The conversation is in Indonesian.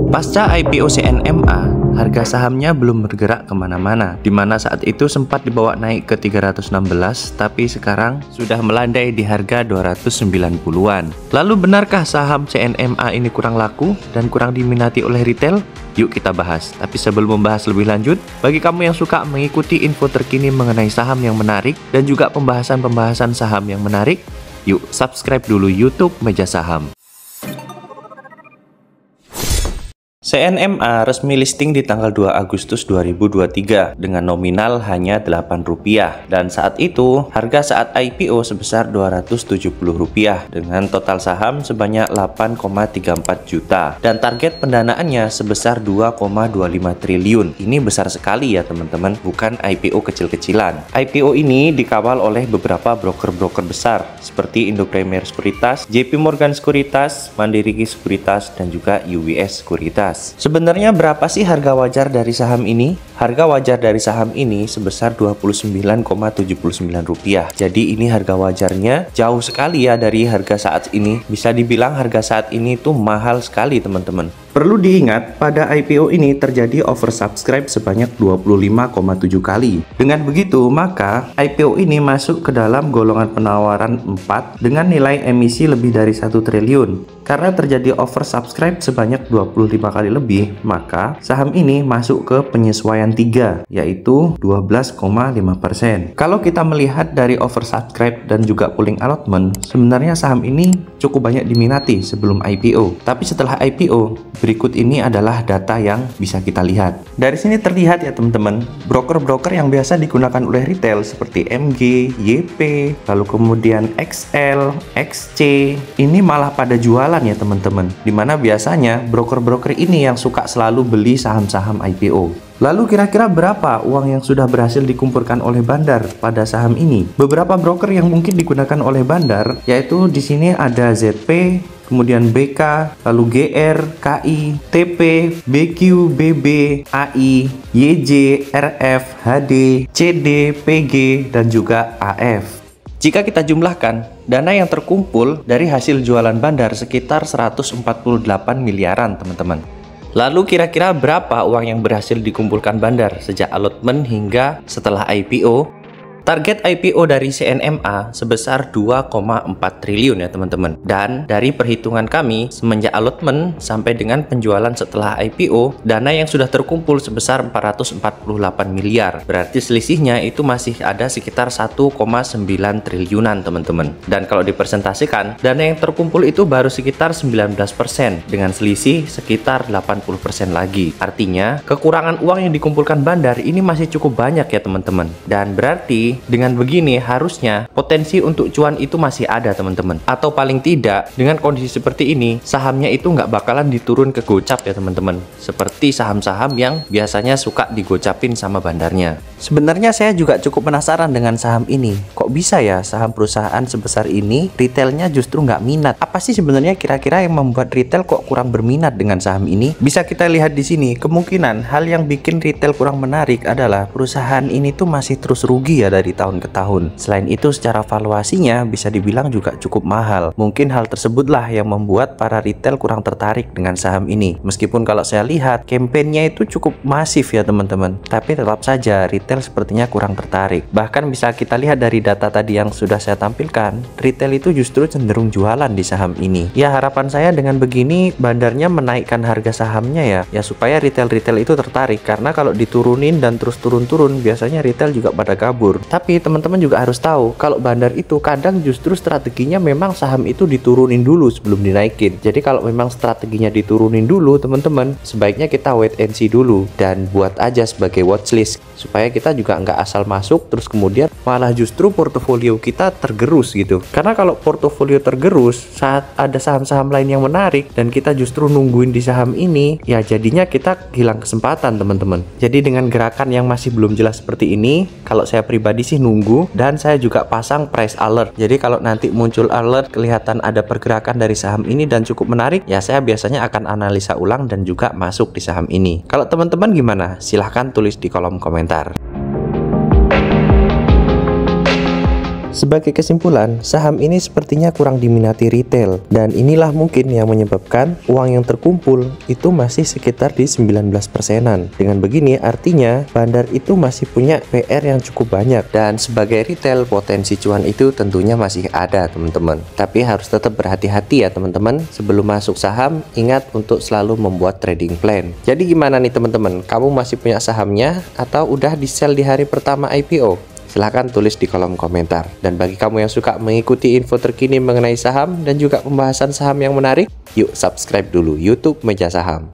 Pasca IPO CNMA, harga sahamnya belum bergerak kemana-mana, di mana saat itu sempat dibawa naik ke 316, tapi sekarang sudah melandai di harga 290-an. Lalu benarkah saham CNMA ini kurang laku dan kurang diminati oleh retail? Yuk kita bahas. Tapi sebelum membahas lebih lanjut, bagi kamu yang suka mengikuti info terkini mengenai saham yang menarik dan juga pembahasan-pembahasan saham yang menarik, yuk subscribe dulu YouTube Meja Saham. CNMA resmi listing di tanggal 2 Agustus 2023 dengan nominal hanya Rp8 dan saat itu harga saat IPO sebesar Rp270 dengan total saham sebanyak 8,34 juta dan target pendanaannya sebesar 2,25 triliun. Ini besar sekali ya teman-teman, bukan IPO kecil-kecilan. IPO ini dikawal oleh beberapa broker-broker besar seperti Indo Premier Sekuritas, JP Morgan Sekuritas, Mandiri Sekuritas, dan juga UBS Sekuritas. Sebenarnya berapa sih harga wajar dari saham ini? Harga wajar dari saham ini sebesar Rp29,79. Jadi ini harga wajarnya jauh sekali ya dari harga saat ini. Bisa dibilang harga saat ini tuh mahal sekali teman-teman. Perlu diingat, pada IPO ini terjadi oversubscribe sebanyak 25,7 kali. Dengan begitu, maka IPO ini masuk ke dalam golongan penawaran 4 dengan nilai emisi lebih dari 1 triliun. Karena terjadi oversubscribe sebanyak 25 kali lebih, maka saham ini masuk ke penyesuaian 3, yaitu 12,5%. Kalau kita melihat dari oversubscribe dan juga pooling allotment, sebenarnya saham ini cukup banyak diminati sebelum IPO. Tapi setelah IPO, berikut ini adalah data yang bisa kita lihat. Dari sini terlihat ya teman-teman, broker-broker yang biasa digunakan oleh retail seperti MG, YP, lalu kemudian XL, XC, ini malah pada jualan ya teman-teman. Dimana biasanya broker-broker ini yang suka selalu beli saham-saham IPO. Lalu kira-kira berapa uang yang sudah berhasil dikumpulkan oleh Bandar pada saham ini? Beberapa broker yang mungkin digunakan oleh Bandar, yaitu di sini ada ZP, kemudian BK, lalu GR, KI, TP, BQ, BB, AI, YJ, RF, HD, CD, PG, dan juga AF. Jika kita jumlahkan, dana yang terkumpul dari hasil jualan Bandar sekitar 148 miliaran teman-teman. Lalu kira-kira berapa uang yang berhasil dikumpulkan Bandar sejak allotment hingga setelah IPO? Target IPO dari CNMA sebesar 2,4 triliun ya teman-teman. Dan dari perhitungan kami semenjak allotment sampai dengan penjualan setelah IPO, dana yang sudah terkumpul sebesar 448 miliar. Berarti selisihnya itu masih ada sekitar 1,9 triliunan teman-teman. Dan kalau dipresentasikan, dana yang terkumpul itu baru sekitar 19% dengan selisih sekitar 80% lagi. Artinya, kekurangan uang yang dikumpulkan Bandar ini masih cukup banyak ya teman-teman. Dan berarti dengan begini harusnya potensi untuk cuan itu masih ada teman-teman. Atau paling tidak dengan kondisi seperti ini sahamnya itu nggak bakalan diturun ke gocap ya teman-teman. Seperti saham-saham yang biasanya suka digocapin sama Bandarnya. Sebenarnya saya juga cukup penasaran dengan saham ini. Kok bisa ya saham perusahaan sebesar ini retailnya justru nggak minat? Apa sih sebenarnya kira-kira yang membuat retail kok kurang berminat dengan saham ini? Bisa kita lihat di sini. Kemungkinan hal yang bikin retail kurang menarik adalah perusahaan ini tuh masih terus rugi ya dari tahun ke tahun. Selain itu secara valuasinya bisa dibilang juga cukup mahal. Mungkin hal tersebutlah yang membuat para retail kurang tertarik dengan saham ini. Meskipun kalau saya lihat kampanyenya itu cukup masif ya teman-teman. Tapi tetap saja retail sepertinya kurang tertarik. Bahkan bisa kita lihat dari data tadi yang sudah saya tampilkan, retail itu justru cenderung jualan di saham ini. Ya harapan saya dengan begini Bandarnya menaikkan harga sahamnya ya supaya retail-retail itu tertarik. Karena kalau diturunin dan terus turun-turun biasanya retail juga pada kabur. Tapi teman-teman juga harus tahu kalau Bandar itu kadang justru strateginya memang saham itu diturunin dulu sebelum dinaikin. Jadi kalau memang strateginya diturunin dulu teman-teman, sebaiknya kita wait and see dulu dan buat aja sebagai watchlist supaya kita juga nggak asal masuk terus kemudian malah justru portofolio kita tergerus gitu. Karena kalau portofolio tergerus saat ada saham-saham lain yang menarik dan kita justru nungguin di saham ini, ya jadinya kita hilang kesempatan teman-teman. Jadi dengan gerakan yang masih belum jelas seperti ini, kalau saya pribadi sih nunggu, dan saya juga pasang price alert. Jadi kalau nanti muncul alert kelihatan ada pergerakan dari saham ini dan cukup menarik, ya saya biasanya akan analisa ulang dan juga masuk di saham ini. Kalau teman-teman gimana? Silahkan tulis di kolom komentar. Sebagai kesimpulan, saham ini sepertinya kurang diminati retail, dan inilah mungkin yang menyebabkan uang yang terkumpul itu masih sekitar di 19%-an. Dengan begini artinya bandar itu masih punya PR yang cukup banyak, dan sebagai retail potensi cuan itu tentunya masih ada teman-teman. Tapi harus tetap berhati-hati ya teman-teman. Sebelum masuk saham, ingat untuk selalu membuat trading plan. Jadi gimana nih teman-teman? Kamu masih punya sahamnya atau udah di sell di hari pertama IPO? Silahkan tulis di kolom komentar. Dan bagi kamu yang suka mengikuti info terkini mengenai saham dan juga pembahasan saham yang menarik, yuk subscribe dulu YouTube Meja Saham.